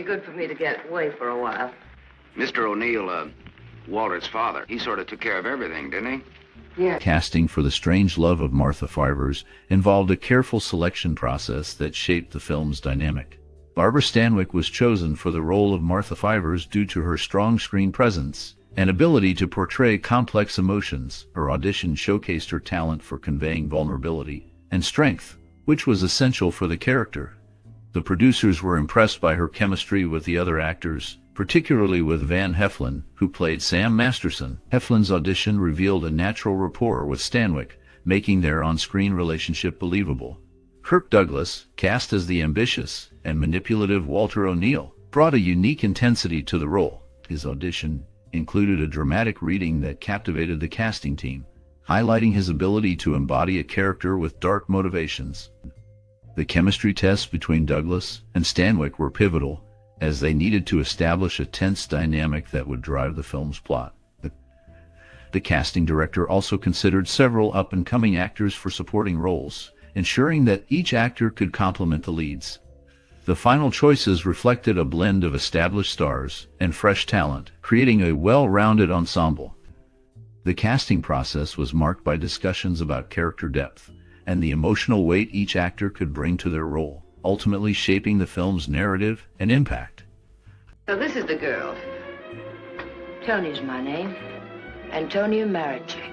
good for me to get away for a while. Mr. O'Neill, Walter's father, he sort of took care of everything, didn't he? Yeah. Casting for The Strange Love of Martha Ivers involved a careful selection process that shaped the film's dynamic. Barbara Stanwyck was chosen for the role of Martha Ivers due to her strong screen presence and ability to portray complex emotions. Her audition showcased her talent for conveying vulnerability and strength, which was essential for the character. The producers were impressed by her chemistry with the other actors, particularly with Van Heflin, who played Sam Masterson. Heflin's audition revealed a natural rapport with Stanwyck, making their on-screen relationship believable. Kirk Douglas, cast as the ambitious and manipulative Walter O'Neill, brought a unique intensity to the role. His audition included a dramatic reading that captivated the casting team, highlighting his ability to embody a character with dark motivations. The chemistry tests between Douglas and Stanwyck were pivotal, as they needed to establish a tense dynamic that would drive the film's plot. The casting director also considered several up-and-coming actors for supporting roles, ensuring that each actor could complement the leads. The final choices reflected a blend of established stars and fresh talent, creating a well-rounded ensemble. The casting process was marked by discussions about character depth and the emotional weight each actor could bring to their role, ultimately shaping the film's narrative and impact. So this is the girl. Toni's my name. Antonia Marachek.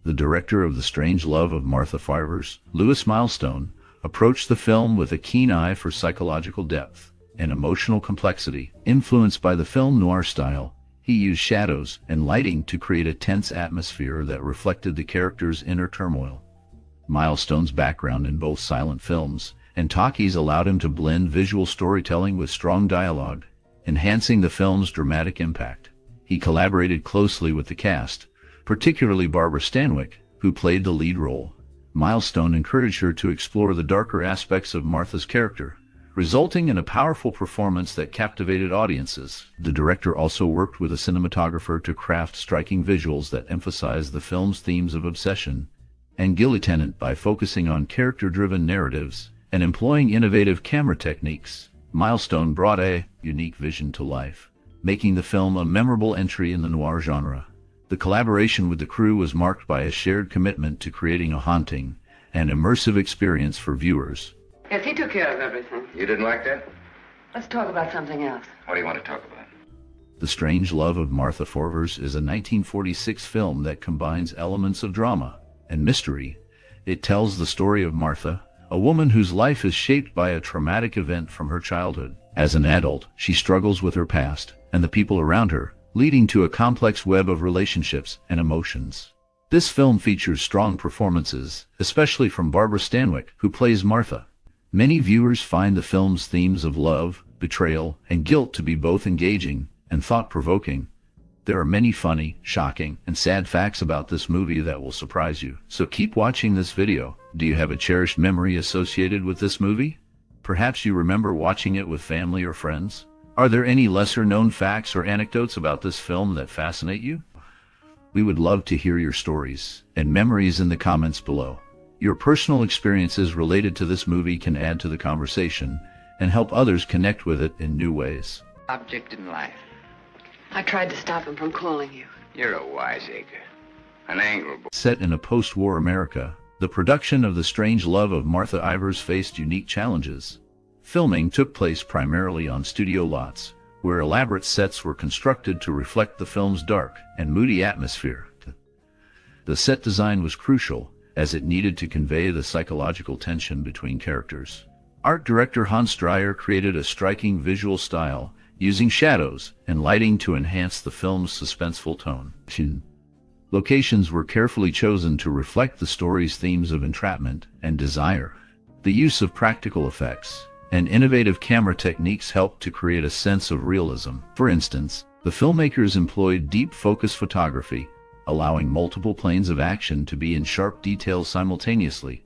The director of The Strange Love of Martha Ivers, Louis Milestone, approached the film with a keen eye for psychological depth and emotional complexity. Influenced by the film noir style, he used shadows and lighting to create a tense atmosphere that reflected the character's inner turmoil. Milestone's background in both silent films and talkies allowed him to blend visual storytelling with strong dialogue, enhancing the film's dramatic impact. He collaborated closely with the cast, particularly Barbara Stanwyck, who played the lead role. Milestone encouraged her to explore the darker aspects of Martha's character, resulting in a powerful performance that captivated audiences. The director also worked with a cinematographer to craft striking visuals that emphasized the film's themes of obsession and guilt by focusing on character-driven narratives and employing innovative camera techniques. Milestone brought a unique vision to life, making the film a memorable entry in the noir genre. The collaboration with the crew was marked by a shared commitment to creating a haunting and immersive experience for viewers. Yes, he took care of everything. You didn't like that? Let's talk about something else. What do you want to talk about? The Strange Love of Martha Ivers is a 1946 film that combines elements of drama and mystery. It tells the story of Martha, a woman whose life is shaped by a traumatic event from her childhood. As an adult, she struggles with her past and the people around her, leading to a complex web of relationships and emotions. This film features strong performances, especially from Barbara Stanwyck, who plays Martha. Many viewers find the film's themes of love, betrayal, and guilt to be both engaging and thought-provoking. There are many funny, shocking, and sad facts about this movie that will surprise you, so keep watching this video. Do you have a cherished memory associated with this movie? Perhaps you remember watching it with family or friends? Are there any lesser-known facts or anecdotes about this film that fascinate you? We would love to hear your stories and memories in the comments below. Your personal experiences related to this movie can add to the conversation and help others connect with it in new ways. Object in life. I tried to stop him from calling you. You're a wiseacre. An angle. Set in a post-war America, the production of The Strange Love of Martha Ivers faced unique challenges. Filming took place primarily on studio lots, where elaborate sets were constructed to reflect the film's dark and moody atmosphere. The set design was crucial, as it needed to convey the psychological tension between characters. Art director Hans Dreyer created a striking visual style, using shadows and lighting to enhance the film's suspenseful tone. Locations were carefully chosen to reflect the story's themes of entrapment and desire. The use of practical effects and innovative camera techniques helped to create a sense of realism. For instance, the filmmakers employed deep focus photography, allowing multiple planes of action to be in sharp detail simultaneously.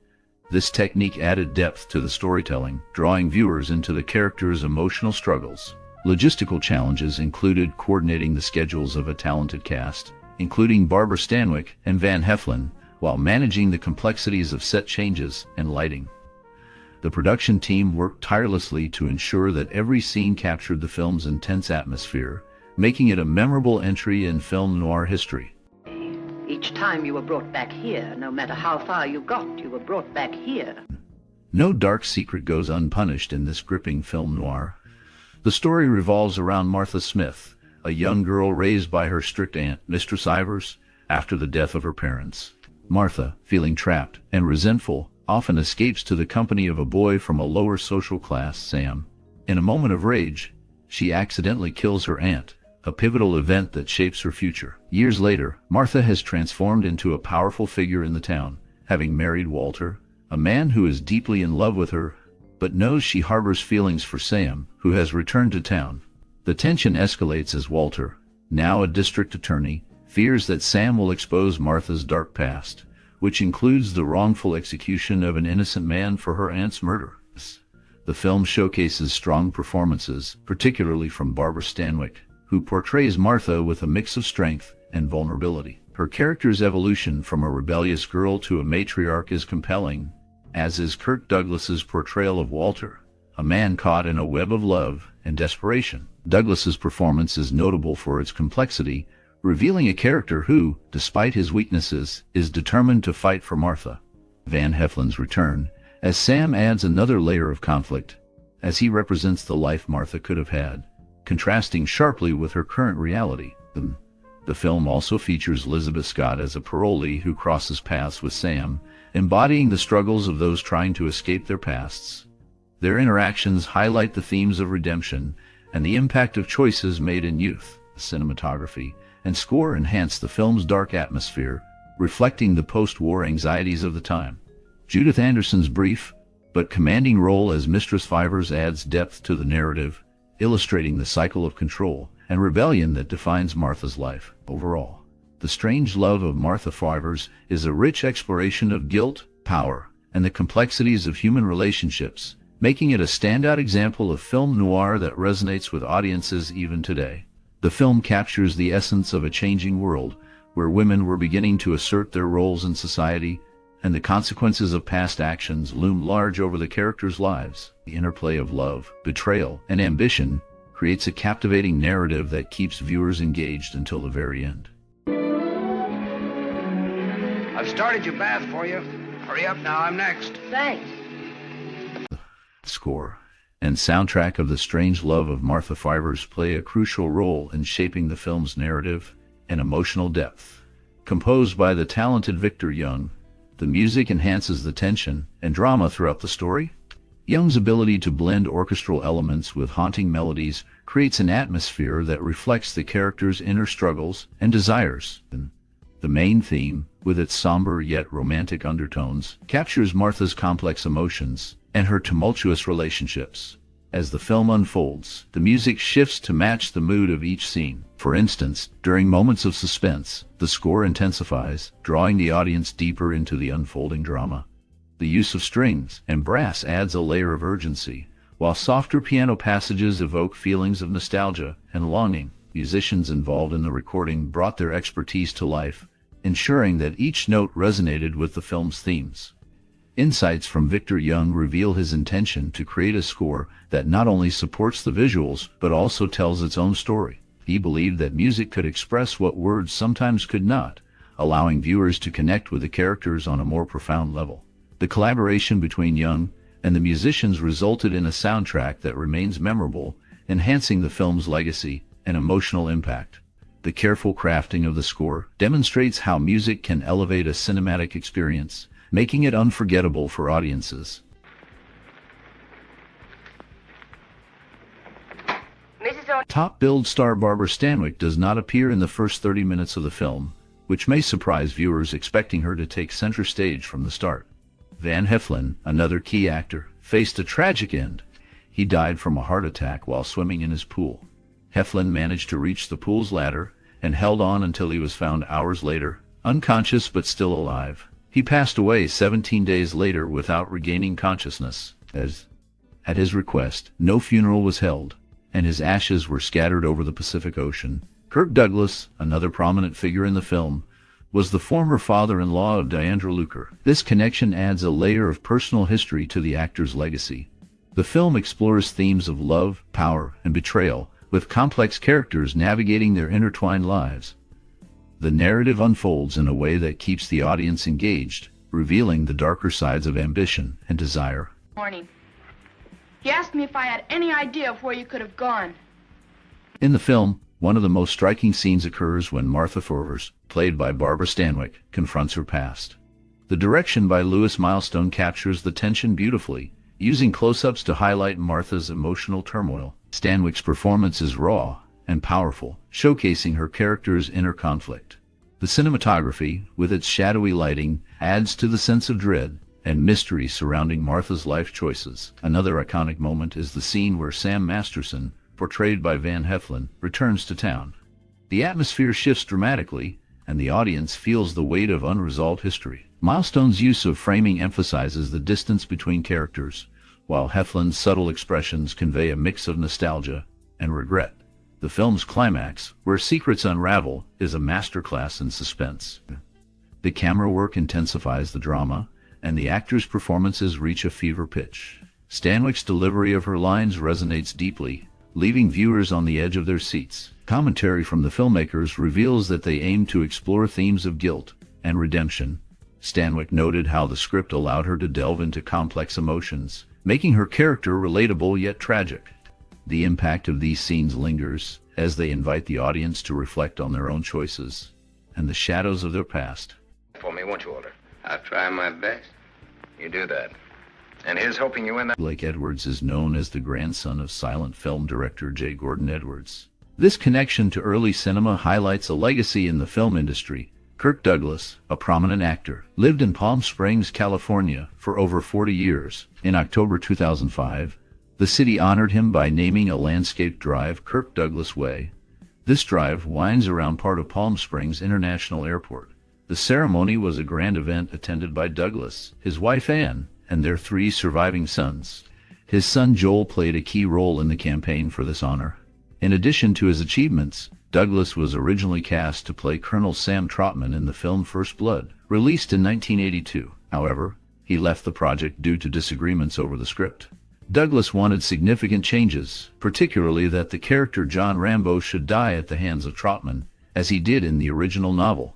This technique added depth to the storytelling, drawing viewers into the characters' emotional struggles. Logistical challenges included coordinating the schedules of a talented cast, including Barbara Stanwyck and Van Heflin, while managing the complexities of set changes and lighting. The production team worked tirelessly to ensure that every scene captured the film's intense atmosphere, making it a memorable entry in film noir history. Each time you were brought back here, no matter how far you got, you were brought back here. No dark secret goes unpunished in this gripping film noir. The story revolves around Martha Smith, a young girl raised by her strict aunt, Mistress Ivers, after the death of her parents. Martha, feeling trapped and resentful, often escapes to the company of a boy from a lower social class, Sam. In a moment of rage, she accidentally kills her aunt, a pivotal event that shapes her future. Years later, Martha has transformed into a powerful figure in the town, having married Walter, a man who is deeply in love with her, but knows she harbors feelings for Sam, who has returned to town. The tension escalates as Walter, now a district attorney, fears that Sam will expose Martha's dark past, which includes the wrongful execution of an innocent man for her aunt's murder. The film showcases strong performances, particularly from Barbara Stanwyck, who portrays Martha with a mix of strength and vulnerability. Her character's evolution from a rebellious girl to a matriarch is compelling, as is Kirk Douglas's portrayal of Walter, a man caught in a web of love and desperation. Douglas's performance is notable for its complexity, revealing a character who, despite his weaknesses, is determined to fight for Martha. Van Heflin's return, as Sam, adds another layer of conflict, as he represents the life Martha could have had, contrasting sharply with her current reality. The film also features Lizabeth Scott as a parolee who crosses paths with Sam, embodying the struggles of those trying to escape their pasts. Their interactions highlight the themes of redemption and the impact of choices made in youth. Cinematography and score enhance the film's dark atmosphere, reflecting the post-war anxieties of the time. Judith Anderson's brief but commanding role as Mistress Ivers adds depth to the narrative, illustrating the cycle of control and rebellion that defines Martha's life. Overall, The Strange Love of Martha Ivers is a rich exploration of guilt, power, and the complexities of human relationships, making it a standout example of film noir that resonates with audiences even today. The film captures the essence of a changing world, where women were beginning to assert their roles in society, and the consequences of past actions loom large over the characters' lives. The interplay of love, betrayal, and ambition creates a captivating narrative that keeps viewers engaged until the very end. I've started your bath for you. Hurry up now, I'm next. Thanks. Score and soundtrack of The Strange Love of Martha Ivers play a crucial role in shaping the film's narrative and emotional depth. Composed by the talented Victor Young, the music enhances the tension and drama throughout the story. Young's ability to blend orchestral elements with haunting melodies creates an atmosphere that reflects the characters' inner struggles and desires. The main theme, with its somber yet romantic undertones, captures Martha's complex emotions and her tumultuous relationships. As the film unfolds, the music shifts to match the mood of each scene. For instance, during moments of suspense, the score intensifies, drawing the audience deeper into the unfolding drama. The use of strings and brass adds a layer of urgency, while softer piano passages evoke feelings of nostalgia and longing. Musicians involved in the recording brought their expertise to life, ensuring that each note resonated with the film's themes. Insights from Victor Young reveal his intention to create a score that not only supports the visuals, but also tells its own story. He believed that music could express what words sometimes could not, allowing viewers to connect with the characters on a more profound level. The collaboration between Young and the musicians resulted in a soundtrack that remains memorable, enhancing the film's legacy and emotional impact. The careful crafting of the score demonstrates how music can elevate a cinematic experience, making it unforgettable for audiences. Top-billed star Barbara Stanwyck does not appear in the first 30 minutes of the film, which may surprise viewers expecting her to take center stage from the start. Van Heflin, another key actor, faced a tragic end. He died from a heart attack while swimming in his pool. Heflin managed to reach the pool's ladder and held on until he was found hours later, unconscious but still alive. He passed away 17 days later without regaining consciousness. At his request, no funeral was held, and his ashes were scattered over the Pacific Ocean. Kirk Douglas, another prominent figure in the film, was the former father-in-law of Diandra Luker. This connection adds a layer of personal history to the actor's legacy. The film explores themes of love, power, and betrayal, with complex characters navigating their intertwined lives. The narrative unfolds in a way that keeps the audience engaged, revealing the darker sides of ambition and desire. Morning. He asked me if I had any idea of where you could have gone. In the film, one of the most striking scenes occurs when Martha Fivers, played by Barbara Stanwyck, confronts her past. The direction by Lewis Milestone captures the tension beautifully, using close-ups to highlight Martha's emotional turmoil. Stanwyck's performance is raw and powerful, showcasing her character's inner conflict. The cinematography, with its shadowy lighting, adds to the sense of dread and mystery surrounding Martha's life choices. Another iconic moment is the scene where Sam Masterson, portrayed by Van Heflin, returns to town. The atmosphere shifts dramatically, and the audience feels the weight of unresolved history. Milestone's use of framing emphasizes the distance between characters, while Heflin's subtle expressions convey a mix of nostalgia and regret. The film's climax, where secrets unravel, is a masterclass in suspense. The camera work intensifies the drama, and the actors' performances reach a fever pitch. Stanwyck's delivery of her lines resonates deeply, leaving viewers on the edge of their seats. Commentary from the filmmakers reveals that they aim to explore themes of guilt and redemption. Stanwyck noted how the script allowed her to delve into complex emotions, making her character relatable yet tragic. The impact of these scenes lingers as they invite the audience to reflect on their own choices and the shadows of their past. For me, won't you, Walter? I'll try my best. You do that. And here's hoping you win that. Blake Edwards is known as the grandson of silent film director J. Gordon Edwards. This connection to early cinema highlights a legacy in the film industry. Kirk Douglas, a prominent actor, lived in Palm Springs, California for over 40 years. In October 2005, the city honored him by naming a landscaped drive Kirk Douglas Way. This drive winds around part of Palm Springs International Airport. The ceremony was a grand event attended by Douglas, his wife Ann, and their 3 surviving sons. His son Joel played a key role in the campaign for this honor. In addition to his achievements, Douglas was originally cast to play Colonel Sam Trotman in the film First Blood, released in 1982. However, he left the project due to disagreements over the script. Douglas wanted significant changes, particularly that the character John Rambo should die at the hands of Trotman, as he did in the original novel.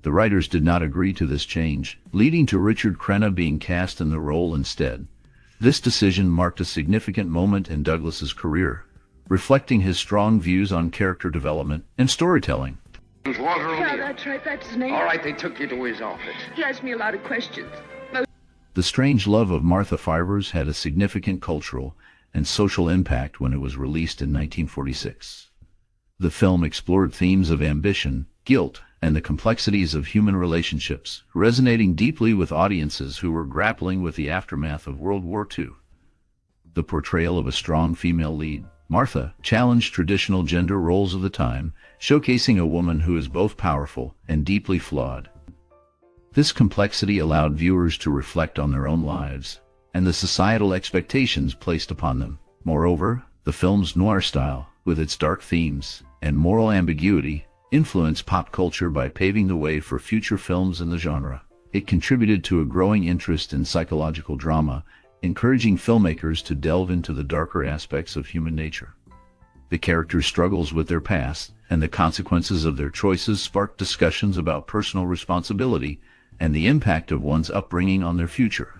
The writers did not agree to this change, leading to Richard Crenna being cast in the role instead. This decision marked a significant moment in Douglas's career, reflecting his strong views on character development and storytelling. Walter O'Neill. Yeah, that's right. That's his name. All right, they took you to his office. He asked me a lot of questions. The Strange Love of Martha Fivers had a significant cultural and social impact when it was released in 1946. The film explored themes of ambition, guilt, and the complexities of human relationships, resonating deeply with audiences who were grappling with the aftermath of World War II. The portrayal of a strong female lead, Martha, challenged traditional gender roles of the time, showcasing a woman who is both powerful and deeply flawed. This complexity allowed viewers to reflect on their own lives and the societal expectations placed upon them. Moreover, the film's noir style, with its dark themes and moral ambiguity, influenced pop culture by paving the way for future films in the genre. It contributed to a growing interest in psychological drama, encouraging filmmakers to delve into the darker aspects of human nature. The characters' struggles with their past and the consequences of their choices sparked discussions about personal responsibility and the impact of one's upbringing on their future.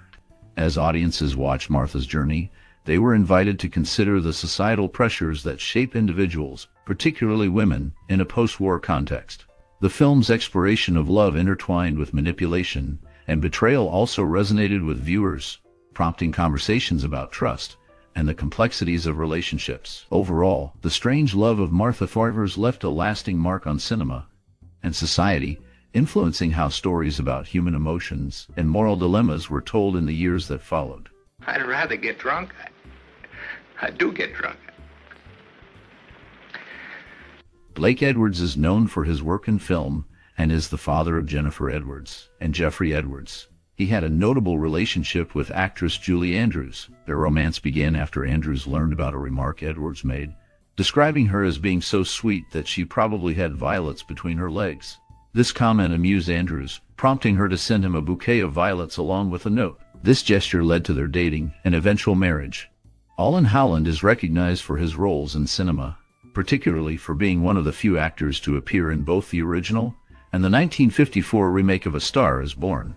As audiences watched Martha's journey, they were invited to consider the societal pressures that shape individuals, particularly women, in a post-war context. The film's exploration of love intertwined with manipulation and betrayal also resonated with viewers, prompting conversations about trust and the complexities of relationships. Overall, The Strange Love of Martha Fivers left a lasting mark on cinema and society, influencing how stories about human emotions and moral dilemmas were told in the years that followed. I'd rather get drunk. I do get drunk. Blake Edwards is known for his work in film and is the father of Jennifer Edwards and Jeffrey Edwards. He had a notable relationship with actress Julie Andrews. Their romance began after Andrews learned about a remark Edwards made, describing her as being so sweet that she probably had violets between her legs. This comment amused Andrews, prompting her to send him a bouquet of violets along with a note. This gesture led to their dating and eventual marriage. Alan Howland is recognized for his roles in cinema, particularly for being one of the few actors to appear in both the original and the 1954 remake of A Star is Born.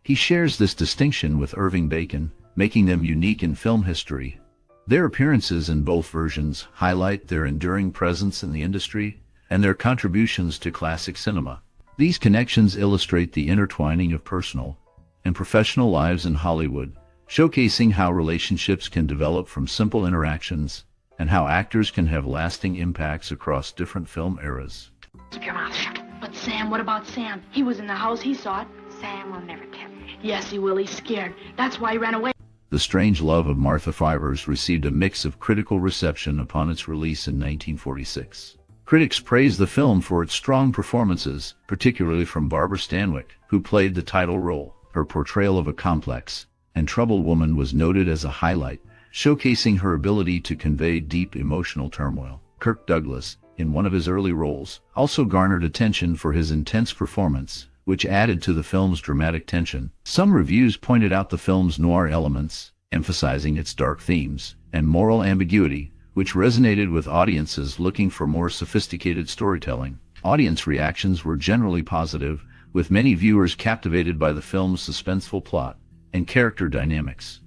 He shares this distinction with Irving Bacon, making them unique in film history. Their appearances in both versions highlight their enduring presence in the industry and their contributions to classic cinema. These connections illustrate the intertwining of personal and professional lives in Hollywood, showcasing how relationships can develop from simple interactions and how actors can have lasting impacts across different film eras. Keep your mouth shut. But Sam, what about Sam? He was in the house, he saw it. Sam will never tell me. Yes, he will. He's scared. That's why he ran away. The Strange Love of Martha Fivers received a mix of critical reception upon its release in 1946. Critics praised the film for its strong performances, particularly from Barbara Stanwyck, who played the title role. Her portrayal of a complex and troubled woman was noted as a highlight, showcasing her ability to convey deep emotional turmoil. Kirk Douglas, in one of his early roles, also garnered attention for his intense performance, which added to the film's dramatic tension. Some reviews pointed out the film's noir elements, emphasizing its dark themes and moral ambiguity, which resonated with audiences looking for more sophisticated storytelling. Audience reactions were generally positive, with many viewers captivated by the film's suspenseful plot and character dynamics.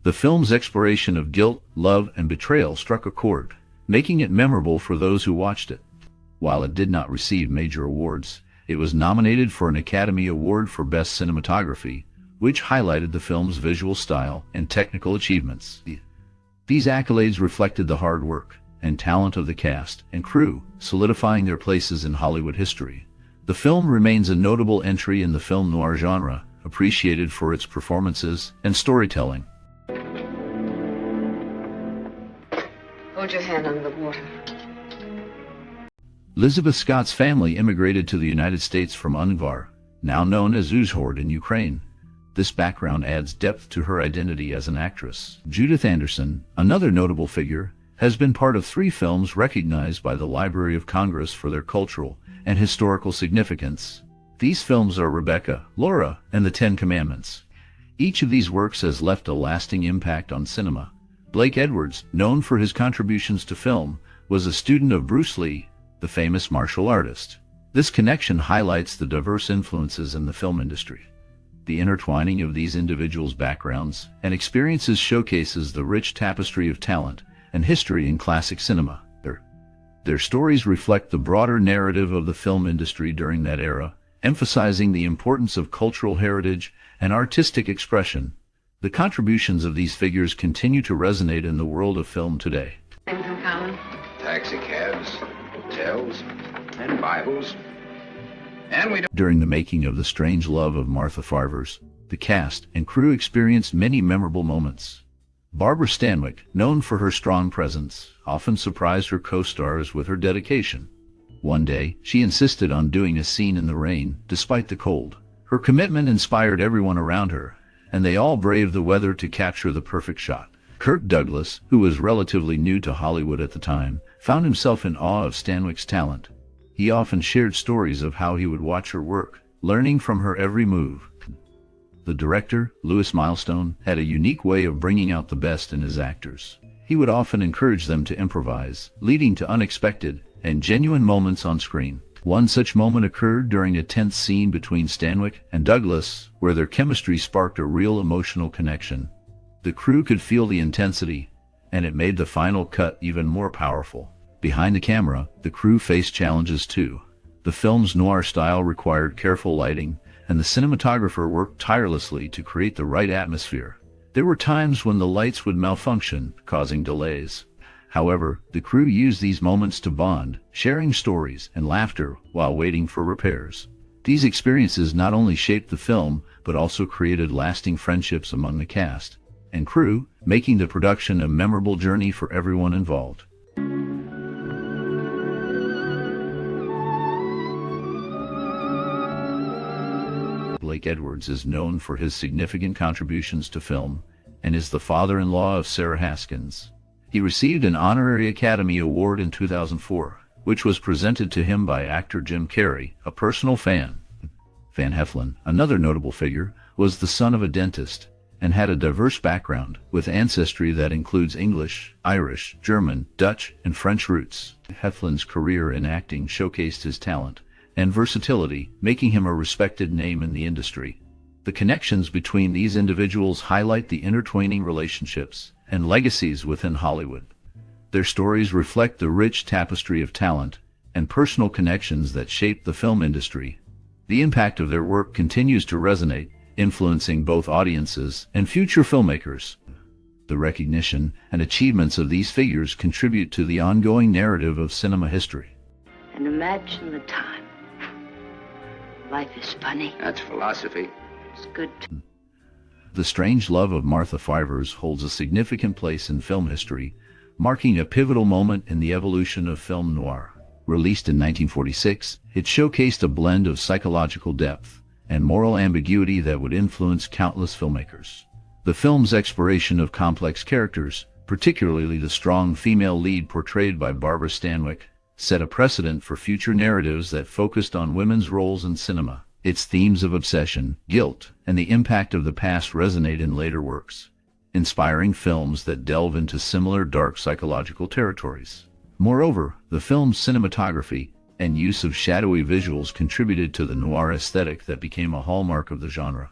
The film's exploration of guilt, love, and betrayal struck a chord, making it memorable for those who watched it. While it did not receive major awards, it was nominated for an Academy Award for Best Cinematography, which highlighted the film's visual style and technical achievements. These accolades reflected the hard work and talent of the cast and crew, solidifying their places in Hollywood history. The film remains a notable entry in the film noir genre, appreciated for its performances and storytelling. Hold your hand under the water. Lizabeth Scott's family immigrated to the United States from Ungvar, now known as Uzhhorod in Ukraine. This background adds depth to her identity as an actress. Judith Anderson, another notable figure, has been part of 3 films recognized by the Library of Congress for their cultural and historical significance. These films are Rebecca, Laura, and The Ten Commandments. Each of these works has left a lasting impact on cinema. Blake Edwards, known for his contributions to film, was a student of Bruce Lee, the famous martial artist. This connection highlights the diverse influences in the film industry. The intertwining of these individuals' backgrounds and experiences showcases the rich tapestry of talent and history in classic cinema. Their stories reflect the broader narrative of the film industry during that era, emphasizing the importance of cultural heritage and artistic expression. The contributions of these figures continue to resonate in the world of film today. Things in common? Taxi cabs, hotels, and Bibles. And we don't... During the making of The Strange Love of Martha Fivers, the cast and crew experienced many memorable moments. Barbara Stanwyck, known for her strong presence, often surprised her co-stars with her dedication. One day, she insisted on doing a scene in the rain, despite the cold. Her commitment inspired everyone around her, and they all braved the weather to capture the perfect shot. Kirk Douglas, who was relatively new to Hollywood at the time, found himself in awe of Stanwyck's talent. He often shared stories of how he would watch her work, learning from her every move. The director, Louis Milestone, had a unique way of bringing out the best in his actors. He would often encourage them to improvise, leading to unexpected and genuine moments on screen. One such moment occurred during a tense scene between Stanwyck and Douglas, where their chemistry sparked a real emotional connection. The crew could feel the intensity, and it made the final cut even more powerful. Behind the camera, the crew faced challenges too. The film's noir style required careful lighting, and the cinematographer worked tirelessly to create the right atmosphere. There were times when the lights would malfunction, causing delays. However, the crew used these moments to bond, sharing stories and laughter while waiting for repairs. These experiences not only shaped the film, but also created lasting friendships among the cast and crew, making the production a memorable journey for everyone involved. Blake Edwards is known for his significant contributions to film and is the father-in-law of Sarah Haskins. He received an honorary Academy Award in 2004, which was presented to him by actor Jim Carrey, a personal fan. Van Heflin, another notable figure, was the son of a dentist and had a diverse background, with ancestry that includes English, Irish, German, Dutch, and French roots. Heflin's career in acting showcased his talent and versatility, making him a respected name in the industry. The connections between these individuals highlight the intertwining relationships and legacies within Hollywood. Their stories reflect the rich tapestry of talent and personal connections that shaped the film industry. The impact of their work continues to resonate, influencing both audiences and future filmmakers. The recognition and achievements of these figures contribute to the ongoing narrative of cinema history. And imagine the time. Life is funny. That's philosophy. It's good too. The Strange Love of Martha Fivers holds a significant place in film history, marking a pivotal moment in the evolution of film noir. Released in 1946, it showcased a blend of psychological depth and moral ambiguity that would influence countless filmmakers. The film's exploration of complex characters, particularly the strong female lead portrayed by Barbara Stanwyck, set a precedent for future narratives that focused on women's roles in cinema. Its themes of obsession, guilt, and the impact of the past resonate in later works, inspiring films that delve into similar dark psychological territories. Moreover, the film's cinematography and use of shadowy visuals contributed to the noir aesthetic that became a hallmark of the genre.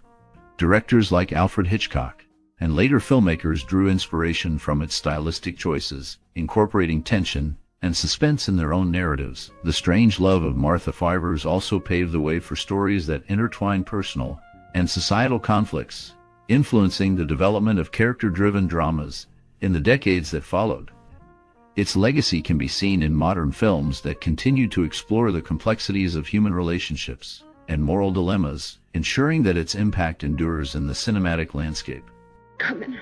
Directors like Alfred Hitchcock and later filmmakers drew inspiration from its stylistic choices, incorporating tension and suspense in their own narratives. The Strange Love of Martha Fivers also paved the way for stories that intertwine personal and societal conflicts, influencing the development of character-driven dramas in the decades that followed. Its legacy can be seen in modern films that continue to explore the complexities of human relationships and moral dilemmas, ensuring that its impact endures in the cinematic landscape. Come in.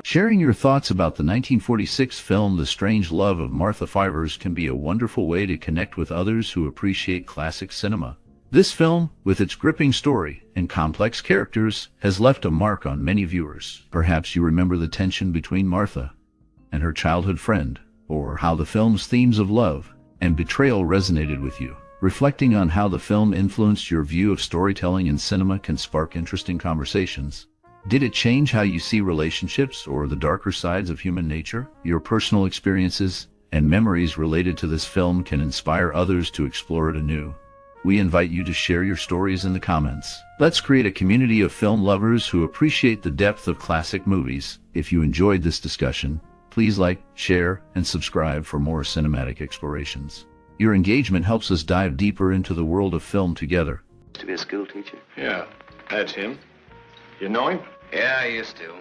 Sharing your thoughts about the 1946 film The Strange Love of Martha Fivers can be a wonderful way to connect with others who appreciate classic cinema. This film, with its gripping story and complex characters, has left a mark on many viewers. Perhaps you remember the tension between Martha and her childhood friend, or how the film's themes of love and betrayal resonated with you. Reflecting on how the film influenced your view of storytelling in cinema can spark interesting conversations. Did it change how you see relationships or the darker sides of human nature? Your personal experiences and memories related to this film can inspire others to explore it anew. We invite you to share your stories in the comments. Let's create a community of film lovers who appreciate the depth of classic movies. If you enjoyed this discussion, please like, share, and subscribe for more cinematic explorations. Your engagement helps us dive deeper into the world of film together. To be a school teacher? Yeah, that's him. You know him? Yeah, I used to.